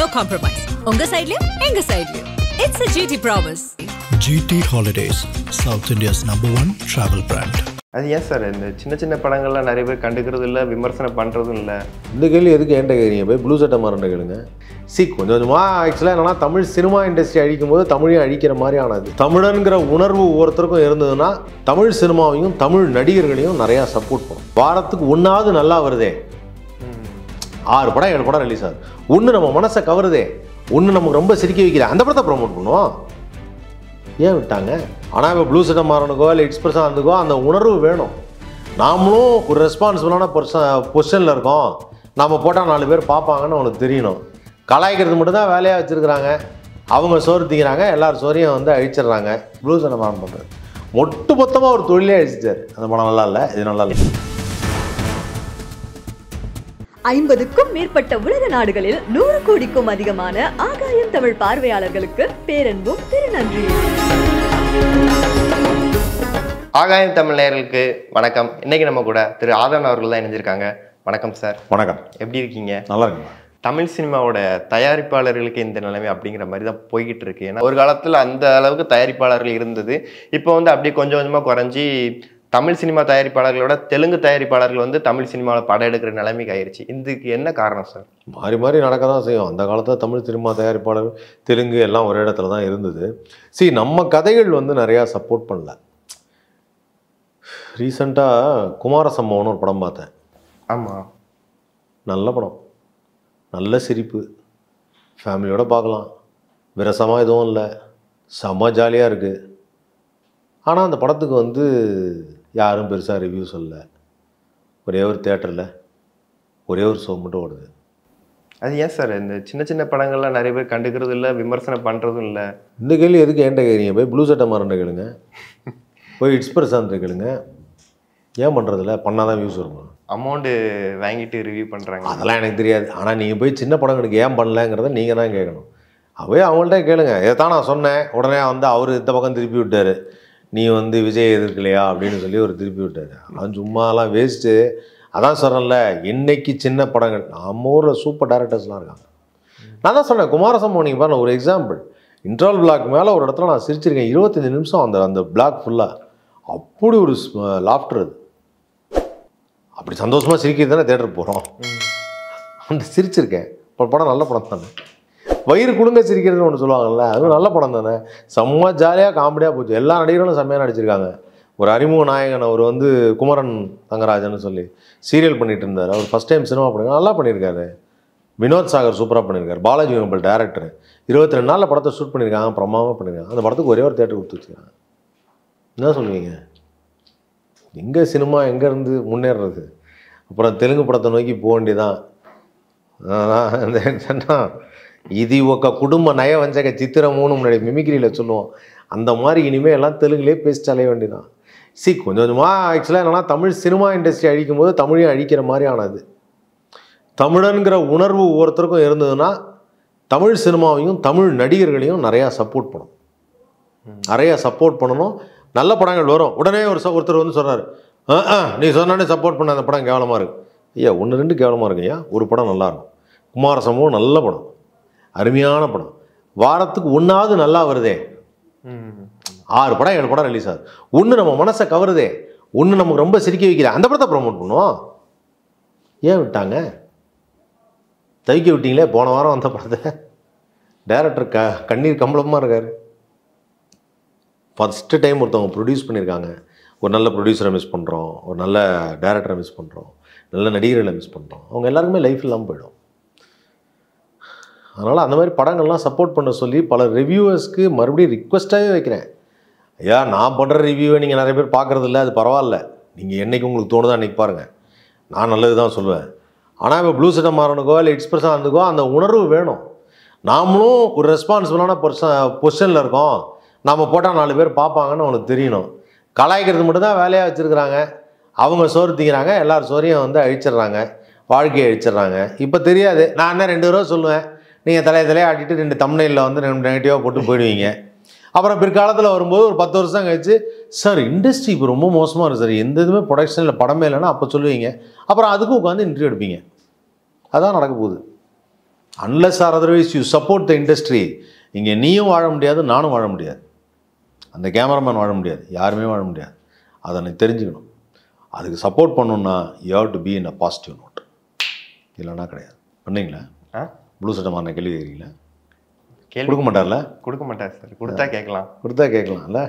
no compromise. உங்க சைடுலயும் எங்க சைடுலயும். It's a GT promise. GT Holidays, South India's #1 travel brand. அது ஏன் சார் இந்த சின்ன சின்ன படங்கள்லாம் நிறைய பேர் கண்டுக்கிறது இல்லை, விமர்சனம் பண்ணுறதும் இல்லை? இந்த கேள்வி எதுக்கு ஏன்ட்ட கேட்குறீங்க? போய் ப்ளூ சட்டை மாறண்ட கேளுங்க. கொஞ்சம் கொஞ்சமாக ஆக்சுவலாக என்னன்னா தமிழ் சினிமா இண்டஸ்ட்ரி அழிக்கும் போது தமிழையும் அழிக்கிற மாதிரி ஆனது. தமிழன்கிற உணர்வு ஒவ்வொருத்தருக்கும் இருந்ததுன்னா தமிழ் சினிமாவையும் தமிழ் நடிகர்களையும் நிறையா சப்போர்ட் பண்ணும். வாரத்துக்கு ஒன்றாவது நல்லா வருதே, 6 படம் 7 படம் ரிலீஸ் ஆகுது, ஒன்று நம்ம மனசை கவருதே, ஒன்று நமக்கு ரொம்ப சிரிக்க வைக்கிற அந்த படத்தை ப்ரமோட் பண்ணுவோம். ஏன் விட்டாங்க? ஆனால் இப்போ ப்ளூ சட்டை மாறனுக்கோ இல்லை எக்ஸ்பிரஸாக இருந்துக்கோ அந்த உணர்வு வேணும். நாமளும் ஒரு ரெஸ்பான்சிபிளான பொசிஷனில் இருக்கோம், நம்ம போட்டால் 4 பேர் பார்ப்பாங்கன்னு அவனுக்கு தெரியணும். கலாய்க்கிறது மட்டும்தான் வேலையாக வச்சுருக்கிறாங்க. அவங்க சோறு திங்கிறாங்க, எல்லாரும் சோறையும் வந்து அழிச்சிடுறாங்க. ப்ளூ சட்டை மாறன் பண்ணுறது மொட்டு மொத்தமாக ஒரு தொழிலே அழிச்சிட்டார். அந்த படம் நல்லா இல்லை, இது நல்லா இல்லை. 50க்கும் மேற்பட்ட உலக நாடுகளில் 100 கோடிக்கும் அதிகமான ஆகாயம் தமிழ் பார்வையாளர்களுக்கு பேரன்பும் திருநன்றி. ஆகாயம் தமிழ் நேயர்களுக்கு வணக்கம். இன்னைக்கு நம்ம கூட திரு ஆதவன் அவர்கள் தான் இணைஞ்சிருக்காங்க. வணக்கம் சார். வணக்கம். எப்படி இருக்கீங்க? நல்லா இருக்குங்க. தமிழ் சினிமாவோட தயாரிப்பாளர்களுக்கு இந்த நிலைமை அப்படிங்கிற மாதிரி தான் போய்கிட்டு இருக்கு. ஏன்னா ஒரு காலத்தில் அந்த அளவுக்கு தயாரிப்பாளர்கள் இருந்தது, இப்போ வந்து அப்படி கொஞ்சம் கொஞ்சமாக குறைஞ்சி தமிழ் சினிமா தயாரிப்பாளர்களோட தெலுங்கு தயாரிப்பாளர்கள் வந்து தமிழ் சினிமாவில் படம் எடுக்கிற நிலைமைக்கு ஆயிடுச்சு. இதுக்கு என்ன காரணம் சார்? மாறி மாறி நடக்க தான் செய்யும். அந்த காலத்தில் தமிழ் சினிமா தயாரிப்பாளர் தெலுங்கு எல்லாம் ஒரே இடத்துல தான் இருந்தது. நம்ம கதைகள் வந்து நிறையா சப்போர்ட் பண்ணல. ரீசெண்டாக குமாரசம்பவம்னு ஒரு படம் பார்த்தேன். ஆமாம், நல்ல படம், நல்ல சிரிப்பு, ஃபேமிலியோடு பார்க்கலாம், விரசமாக எதுவும் இல்லை, செம்ம ஜாலியாக இருக்குது. ஆனால் அந்த படத்துக்கு வந்து யாரும் பெருசாக ரிவ்யூ சொல்லல. ஒரே ஒரு தேட்டரில் ஒரே ஒரு ஷோ மட்டும் ஓடுது. அது ஏன் சார் இந்த சின்ன சின்ன படங்கள்லாம் நிறைய பேர் கண்டுக்கிறது இல்லை, விமர்சனம் பண்ணுறதும் இல்லை? இந்த கேள்வி எதுக்கு ஏன்ட்ட கேட்குறீங்க? போய் ப்ளூ சட்டை மாறண்ட கேளுங்க, போய் எக்ஸ்பிரஸாக கேளுங்க. ஏன் பண்ணுறதில்ல? பண்ணால் தான் வியூஸ் வரும். அமௌண்ட்டு வாங்கிட்டு ரிவ்யூ பண்ணுறாங்க. அதெல்லாம் எனக்கு தெரியாது. ஆனால் நீங்கள் போய் சின்ன படங்களுக்கு ஏன் பண்ணலங்கிறத நீங்கள் தான் கேட்கணும். அவே அவங்கள்ட்ட கேளுங்க. இதை தான் நான் சொன்னேன். உடனே வந்து அவர் இந்த பக்கம் திருப்பி விட்டார், நீ வந்து விஜய் எதிர்க்கலையா அப்படின்னு சொல்லி ஒரு திருப்பி விட்டார். அவன் சும்மாலாம் வேஸ்ட்டு. அதான் சொல்கிறேன்ல, இன்னைக்கு சின்ன படங்கள் நம்ம ஊரில் சூப்பர் டேரக்டர்ஸ்லாம் இருக்காங்க. நான் தான் சொன்னேன், குமாரசம்பவம் நீங்கள் பாருங்கள் ஒரு எக்ஸாம்பிள். இன்டர்வல் பிளாக் மேலே ஒரு இடத்துல நான் சிரிச்சிருக்கேன் 25 நிமிஷம். அந்த பிளாக் ஃபுல்லாக அப்படி ஒரு லாஃப்டர். அது அப்படி சந்தோஷமாக சிரிக்கிறது தானே தேட்டருக்கு போகிறோம். அந்த சிரிச்சிருக்கேன். இப்போ படம் நல்ல படம் தானே. வயிறு குடுங்க சிரிக்கிறதுன்னு ஒன்று சொல்லுவாங்கல்ல, அதுவும் நல்ல படம் தானே. செம்ம ஜாலியாக காமெடியாக போச்சு. எல்லா நடிகர்களும் செம்மையாக நடிச்சிருக்காங்க. ஒரு அறிமுக நாயகன் அவர் வந்து குமரன் தங்கராஜன்னு சொல்லி சீரியல் பண்ணிகிட்டு இருந்தார். அவர் ஃபஸ்ட் டைம் சினிமா பண்ணுங்க, நல்லா பண்ணியிருக்காரு. வினோத் சாகர் சூப்பராக பண்ணியிருக்காரு. பாலாஜி வெங்கல் டேரக்டர் 22 நாளில் படத்தை ஷூட் பண்ணியிருக்காங்க, பிரமாதமாக பண்ணியிருக்காங்க. அந்த படத்துக்கு ஒரே ஒரு தேட்டர் கொடுத்து வச்சுருக்காங்க. என்ன சொல்லுவீங்க? எங்கே சினிமா எங்கேருந்து முன்னேறது? அப்புறம் தெலுங்கு படத்தை நோக்கி போக வேண்டியதான். இது ஒக்க குடும்ப நய வஞ்சக சித்திரமுன்னு முன்னாடி மிமிக்ரியில் சொல்லுவோம். அந்த மாதிரி இனிமேல் எல்லாம் தெலுங்குலேயே பேசிட்டாலே வேண்டியதான். கொஞ்சம் கொஞ்சமாக ஆக்சுவலாக என்னன்னா தமிழ் சினிமா இண்டஸ்ட்ரி அழிக்கும் போது தமிழையும் அழிக்கிற மாதிரி ஆனது. தமிழன்கிற உணர்வு ஒவ்வொருத்தருக்கும் இருந்ததுன்னா தமிழ் சினிமாவையும் தமிழ் நடிகர்களையும் நிறையா சப்போர்ட் பண்ணணும். நிறையா சப்போர்ட் பண்ணணும். நல்ல படங்கள் வரும். உடனே ஒருத்தர் வந்து சொல்கிறார், நீ சொன்னானே சப்போர்ட் பண்ண அந்த படம் கேவலமாக இருக்குது. ஐயா 1-2 கேவலமாக இருக்கு ஐயா, ஒரு படம் நல்லாயிருக்கும். குமாரசம்பவம் நல்ல படம், அருமையான படம். வாரத்துக்கு ஒன்றாவது நல்லா வருதே, 6 படம் 7 படம் ரிலீஸ் ஆகுது, ஒன்று நம்ம மனசை கவருதே, ஒன்று நமக்கு ரொம்ப சிரிக்க வைக்கிற அந்த படத்தை ப்ரமோட் பண்ணுவோம். ஏன் விட்டாங்க? தவிக்க விட்டீங்களே. போன வாரம் வந்த படத்தை டைரக்டர் கண்ணீர் கம்பளமாக இருக்கார். ஃபஸ்ட்டு டைம் ஒருத்தவங்க ப்ரொடியூஸ் பண்ணியிருக்காங்க. ஒரு நல்ல ப்ரொடியூசரை மிஸ் பண்ணுறோம், ஒரு நல்ல டைரக்டரை மிஸ் பண்ணுறோம், நல்ல நடிகர்களை மிஸ் பண்ணுறோம். அவங்க எல்லாருக்குமே லைஃப் இல்லாமல் போயிடும். அதனால் அந்த மாதிரி படங்கள்லாம் சப்போர்ட் பண்ண சொல்லி பல ரிவ்யூவர்ஸ்க்கு மறுபடியும் ரிக்வெஸ்ட்டாகவே வைக்கிறேன். ஐயா நான் பண்ணுற ரிவ்யூவை நீங்கள் நிறைய பேர் பார்க்குறதில்ல, அது பரவாயில்ல. நீங்கள் என்றைக்கு உங்களுக்கு தோணுதோ அன்றைக்கி பாருங்கள், நான் நல்லது தான் சொல்லுவேன். ஆனால் இப்போ ப்ளூ சட்டை மாறனுக்கோ இல்லை எக்ஸ்பிரஸாக இருந்துக்கோ அந்த உணர்வு வேணும். நாமளும் ஒரு ரெஸ்பான்சிபிளான பொசிஷனில் இருக்கோம், நம்ம போட்டால் 4 பேர் பார்ப்பாங்கன்னு அவனுக்கு தெரியணும். கலாய்க்கிறது மட்டும்தான் வேலையாக வச்சுருக்கிறாங்க. அவங்க சோறு திங்கிறாங்க, எல்லாரும் சோறையும் வந்து அழிச்சிடுறாங்க, வாழ்க்கையை அழிச்சிடுறாங்க. இப்போ தெரியாது. நான் என்ன 2 ரூபா சொல்லுவேன், நீங்கள் தலையை ஆட்டிட்டு 2 தம்ப்நெயிலில் வந்து நெகட்டிவாக போட்டு போயிடுவீங்க. அப்புறம் பிற்காலத்தில் வரும்போது ஒரு 10 வருஷம் கழிச்சு, சார் இண்டஸ்ட்ரி இப்போ ரொம்ப மோசமாக இருக்குது சார், எந்த இதுவுமே ப்ரொடக்ஷனில் படமே இல்லைன்னா அப்போ சொல்லுவீங்க. அப்புறம் அதுக்கும் உட்காந்து இன்டர்வியூ எடுப்பீங்க. அதான் நடக்க போகுது. Unless or otherwise you support the industry. இங்கே நீயும் வாழ முடியாது, நானும் வாழ முடியாது, அந்த கேமராமேன் வாழ முடியாது, யாருமே வாழ முடியாது. அதை நீ தெரிஞ்சுக்கணும். அதுக்கு சப்போர்ட் பண்ணணுன்னா you have to be in a positive note. இல்லைன்னா கிடையாது. பண்ணீங்களா? ப்ளூ சட்டை மாறின கேள்வி கேட்குறீங்களா? கொடுக்க மாட்டார்ல? கொடுக்க மாட்டார் சார். கொடுத்தா கேட்கலாம்ல.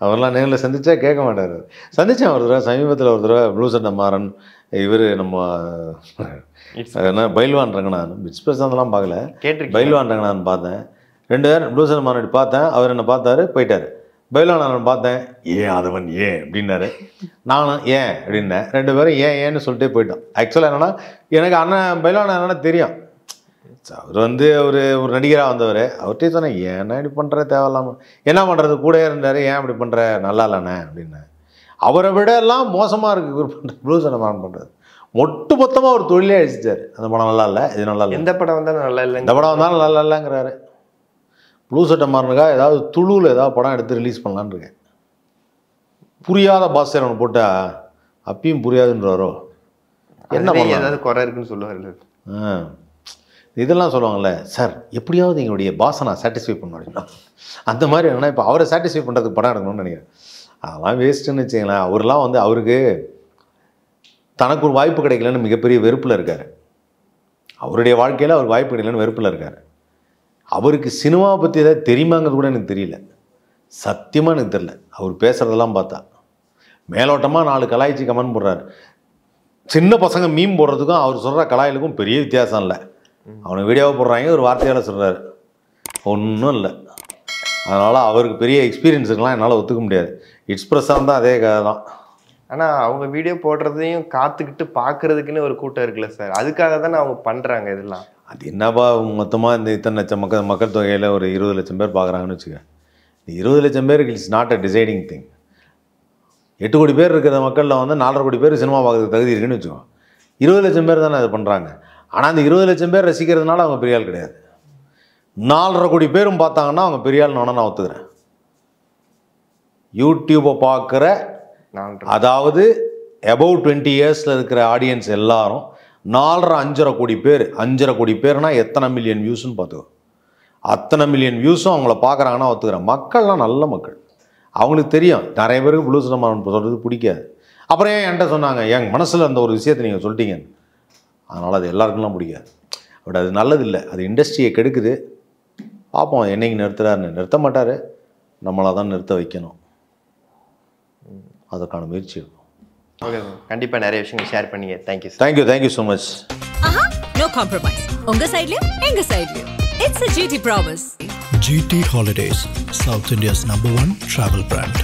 அவரெல்லாம் நேரில் சந்திச்சா கேட்க மாட்டார். சந்தித்தேன் ஒரு தடவை, சமீபத்தில் ஒரு தடவை ப்ளூ சட்டை மாறன், இவர் நம்ம என்ன பைல்வான் ரங்கனான், பிட்ஸ் பிரசாந்தெல்லாம் பார்க்கல, பைல்வான் ரங்கனான் பார்த்தேன். 2 பேரும் ப்ளூ சட்டை மாறன் பார்த்தேன். அவர் என்ன பார்த்தாரு, போயிட்டார். பைல்வான் நான் பார்த்தேன், ஏன் அதவன் ஏன் அப்படின்னாரு, நானும் ஏன் அப்படின்னேன். 2 பேரும் ஏன்னு சொல்லிட்டே போயிட்டோம். ஆக்சுவலாக என்னென்னா எனக்கு அண்ணன் பைல்வான் என்னென்னா தெரியும், அவர் வந்து ஒரு நடிகராக வந்தவர். அவர்கிட்டே சொன்னேன், ஏன்னா இப்படி பண்ணுற தேவையில்லாமல், என்ன பண்ணுறது, கூட இருந்தார், ஏன் இப்படி பண்ணுற, நல்லா இல்லைண்ணே அப்படின்னேன். அவரை விட எல்லாம் மோசமாக இருக்குது இவர் பண்ணுறது, ப்ளூ சட்டை மாறன் பண்ணுறது. மொட்டு மொத்தமாக ஒரு தொழிலே அழிச்சிட்டார். அந்த படம் நல்லா இல்லை, இது நல்லா இல்லை, எந்த படம் வந்தாலும் நல்லா இல்லை, இந்த படம் வந்தாலும் நல்லா இல்லைங்கிறாரு. ப்ளூ சட்டை மாறனுக்காக ஏதாவது துளுவில் ஏதாவது படம் எடுத்து ரிலீஸ் பண்ணலான்னு இருக்கேன். புரியாத பாஸ்டர் அவனை போட்டால் அப்பயும் புரியாதுன்றாரோ, என்ன பண்ண ஏதாவது குறை இருக்குன்னு சொல்லுவார். இதெல்லாம் சொல்லுவாங்கள்ல, சார் எப்படியாவது எங்களுடைய பாஸை நான் சாட்டிஸ்ஃபை பண்ண அப்படின்னா, அந்த மாதிரி என்னன்னா இப்போ அவரை சாட்டிஸ்ஃபை பண்ணுறதுக்கு படம் எடுக்கணும்னு நினைக்கிறேன். அதெல்லாம் வேஸ்ட்டுன்னு வச்சுங்களேன். அவரெலாம் வந்து அவருக்கு தனக்கு ஒரு வாய்ப்பு கிடைக்கலன்னு மிகப்பெரிய வெறுப்பில் இருக்கார். அவருடைய வாழ்க்கையில் அவர் வாய்ப்பு கிடைக்கலன்னு வெறுப்பில் இருக்கார். அவருக்கு சினிமாவை பற்றி ஏதாவது தெரியுமாங்கிறது கூட எனக்கு தெரியல, சத்தியமாக எனக்கு தெரியல. அவர் பேசுகிறதெல்லாம் பார்த்தா மேலோட்டமாக 4 கலாய்ச்சி கமெண்ட் போடுறாரு. சின்ன பசங்க மீம் போடுறதுக்கும் அவர் சொல்கிற கலாயிலுக்கும் பெரிய வித்தியாசம் இல்லை. அவனுக்கு வீடியோவை போடுறாங்க, ஒரு வார்த்தையால் சொல்கிறாரு, ஒன்றும் இல்லை. அதனால் அவருக்கு பெரிய எக்ஸ்பீரியன்ஸ் இருக்கலாம், என்னால் ஒத்துக்க முடியாது. இட்ஸ் பிரசாந்த் தான் அதே கதை தான். ஆனால் அவங்க வீடியோ போடுறதையும் காத்துக்கிட்டு பார்க்குறதுக்குன்னு ஒரு கூட்டம் இருக்குல்ல சார், அதுக்காக தானே அவங்க பண்ணுறாங்க இதெல்லாம். அது என்னப்பா மொத்தமாக இந்த இத்தனை லட்சம் மக்கள் தொகையில் ஒரு 20 லட்சம் பேர் பார்க்குறாங்கன்னு வச்சுக்க. இந்த 20 லட்சம் பேருக்கு it's not a deciding thing. 8 கோடி பேர் இருக்கிற மக்களில் வந்து 4.5 கோடி பேர் சினிமா பார்க்குறதுக்கு தகுதி இருக்குன்னு வச்சுக்கோ. 20 லட்சம் பேர் தானே அது பண்ணுறாங்க. ஆனால் அந்த 20 லட்சம் பேர் ரசிக்கிறதுனால அவங்க பெரிய ஆள் கிடையாது. 4.5 கோடி பேரும் பார்த்தாங்கன்னா அவங்க பெரிய ஆள் நான் ஒத்துக்கிறேன். யூடியூப்பை பார்க்குற, அதாவது அபவ் 20 இயர்ஸில் இருக்கிற ஆடியன்ஸ் எல்லாரும் 4.5 கோடி பேர், 5.5 கோடி பேர்னா எத்தனை மில்லியன் வியூஸ்ன்னு பார்த்துக்கோ. அத்தனை மில்லியன் வியூஸும் அவங்கள பார்க்குறாங்கன்னா ஒத்துக்கிறேன். மக்கள்லாம் நல்ல மக்கள், அவங்களுக்கு தெரியும். நிறைய பேருக்கு ப்ளூ சட்டை மாறன் சொல்கிறது பிடிக்காது. அப்புறம் ஏன் என்கிட்ட சொன்னாங்க, என் மனசில் அந்த ஒரு விஷயத்தை நீங்கள் சொல்லிட்டீங்க, அதனால் அது எல்லாருக்குலாம் பிடிக்காது. பட் அது நல்லதில்லை, அது இண்டஸ்ட்ரியை கெடுக்குது. பார்ப்போம் என்னைக்கு நிறுத்துறாருன்னு. நிறுத்த மாட்டார், நம்மளாக தான் நிறுத்த வைக்கணும். அதற்கான முயற்சி இருக்கும். ஓகே, கண்டிப்பாக நிறைய விஷயங்கள் ஷேர் பண்ணீங்க. Thank you so much. No compromise. உங்க சைட்லயும் எங்க சைட்லயும். It's a GT promise. GT Holidays, South India's #1 travel brand.